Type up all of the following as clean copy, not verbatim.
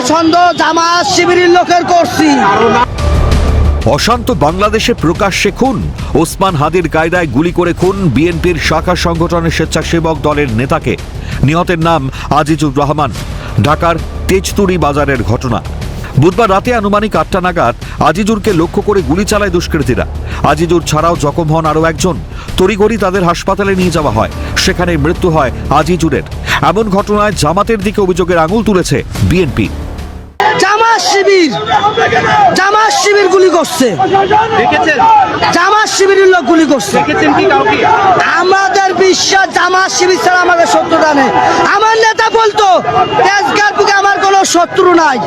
সন্দেহ জামাত শিবিরের লোকের করছি। অশান্ত বাংলাদেশে প্রকাশ্যে খুন, ওসমান হাদির কায়দায় গুলি করে খুন বিএনপির শাখা সংগঠনের স্বেচ্ছাসেবক দলের নেতাকে। নিহতের নাম আজিজুর রহমান। ঢাকার তেজতুরি বাজারের ঘটনা। বুধবার রাতে আনুমানিক 8টা নাগাদ আজিজুরকে লক্ষ্য করে গুলি চালায় দুষ্কৃতীরা। আজিজুর ছাড়াও জখম হন আরও একজন। তড়িঘড়ি তাদের হাসপাতালে নিয়ে যাওয়া হয়। সেখানে মৃত্যু হয় আজিজুরের। এমন ঘটনায় জামাতের দিকে অভিযোগের আঙুল তুলেছে বিএনপি। জামাত শিবির গুলি করছে। জামাত শিবিরের লোক গুলি করছে। আমাদের বিশ্বাস জামাত শিবির ছাড়া আমাদের শত্রুতা নেই। আমার নেতা বলতো তেজগাঁওকে আমার কোনো শত্রু নাই,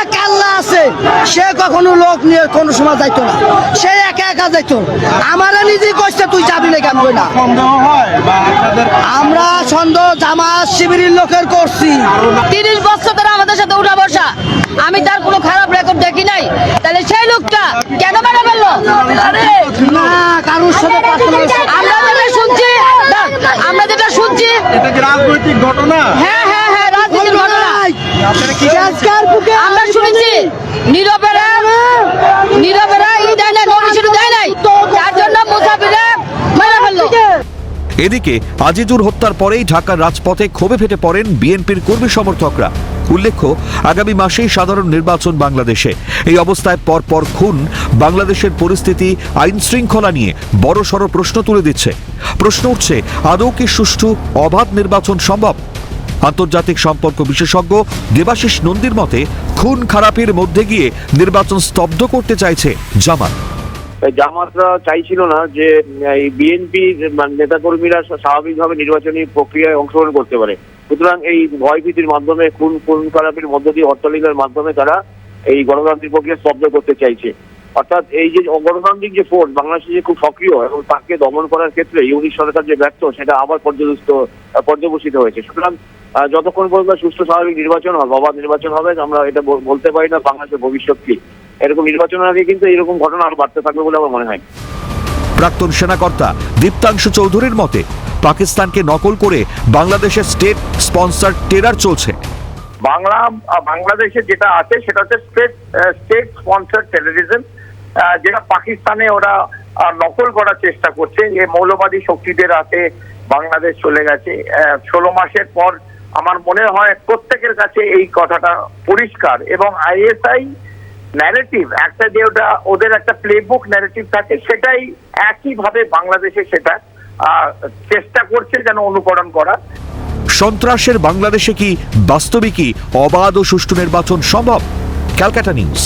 এক আল্লাহ আছে। সে কখনো লোক নিয়ে কোনো সময় যাইতো না, সে একা একা যাইতো। আমারা নিজেই কইছে তুই যাবি না কেন না। আমরা সন্দেহ জামাত শিবিরের লোকের করছি। 30 বছর ধরে আমাদের সাথে উঠা বসা, আমি তার কোনো খারাপ রেকর্ড দেখি নাই। তাহলে সেই লোকটা কেন মেরে ফেললো? না কারোর সাথে আমরা যেটা শুনছি এটা কি রাজনৈতিক ঘটনা? হ্যাঁ হ্যাঁ হ্যাঁ, রাজনীতির ঘটনা। আমরা শুনেছি নীরবেরা ই দেয় নাই, নোটিশ দেয় নাই, তার জন্য মুসাফিরে মেরে ফেললো। এদিকে আজিজুর হত্যার পরেই ঢাকার রাজপথে ক্ষোভে ফেটে পড়েন বিএনপির কর্মী সমর্থকরা। উল্লেখ্য, আগামী মাসেই সাধারণ নির্বাচন বাংলাদেশে। এই অবস্থায় পরপর খুন বাংলাদেশের পরিস্থিতি, আইন শৃঙ্খলা নিয়ে বড়সড় প্রশ্ন তুলে দিচ্ছে। প্রশ্ন উঠছে, আদৌ কি সুষ্ঠু অবাধ নির্বাচন সম্ভব? আন্তর্জাতিক সম্পর্ক বিশেষজ্ঞ দেবাশিস নন্দীর মতে, খুন খারাপের মধ্যে গিয়ে নির্বাচন স্তব্ধ করতে চাইছে জামাত। জামাতরা চাইছিল না যে এই বিএনপি নেতাকর্মীরা স্বাভাবিকভাবে নির্বাচনী প্রক্রিয়ায় অংশগ্রহণ করতে পারে। সুতরাং এই ভয়ভীতির মাধ্যমে, খুন খারাপের মধ্য দিয়ে, হত্যালিকার মাধ্যমে তারা এই গণতান্ত্রিক প্রক্রিয়া স্তব্ধ করতে চাইছে। অর্থাৎ এই যে অগণতান্ত্রিক যে ফোর্স বাংলাদেশে যে খুব সক্রিয় এবং তাকে দমন করার ক্ষেত্রে ইউনিট সরকার যে ব্যর্থ, সেটা আবার পর্যবেসিত হয়েছে। সুতরাং যতক্ষণ পর্যন্ত সুষ্ঠু স্বাভাবিক নির্বাচন হবে, অবাধ নির্বাচন হবে, আমরা এটা বলতে পারি না বাংলাদেশের ভবিষ্যৎ কি। এরকম নির্বাচনের আগে কিন্তু এরকম ঘটনা আরো বাড়তে থাকবে বলে আমার মনে হয়। প্রাক্তন সেনাকর্তা দীপ্তাংশু চৌধুরীর মতে, পাকিস্তানকে নকল করে বাংলাদেশের স্টেট স্পন্সর টেরার চলছে। বাংলাদেশে যেটা আছে সেটা হচ্ছে স্টেট স্পন্সর টেররিজম, যেটা পাকিস্তানে ওরা নকল করার চেষ্টা করছে। যে মৌলবাদী শক্তিদের হাতে বাংলাদেশ চলে গেছে 16 মাসের পর। আমার মনে হয় প্রত্যেকের কাছে এই কথাটা পরিষ্কার। এবং আইএসআই ন্যারেটিভ একটা, যে ওদের একটা প্লেবুক ন্যারেটিভ থাকে, সেটাই একইভাবে বাংলাদেশে সেটা চেষ্টা করছে যেন অনুকরণ করা। সন্ত্রাসের বাংলাদেশে কি বাস্তবিকই অবাধ ও সুষ্ঠু নির্বাচন সম্ভব? ক্যালকাটা নিউজ।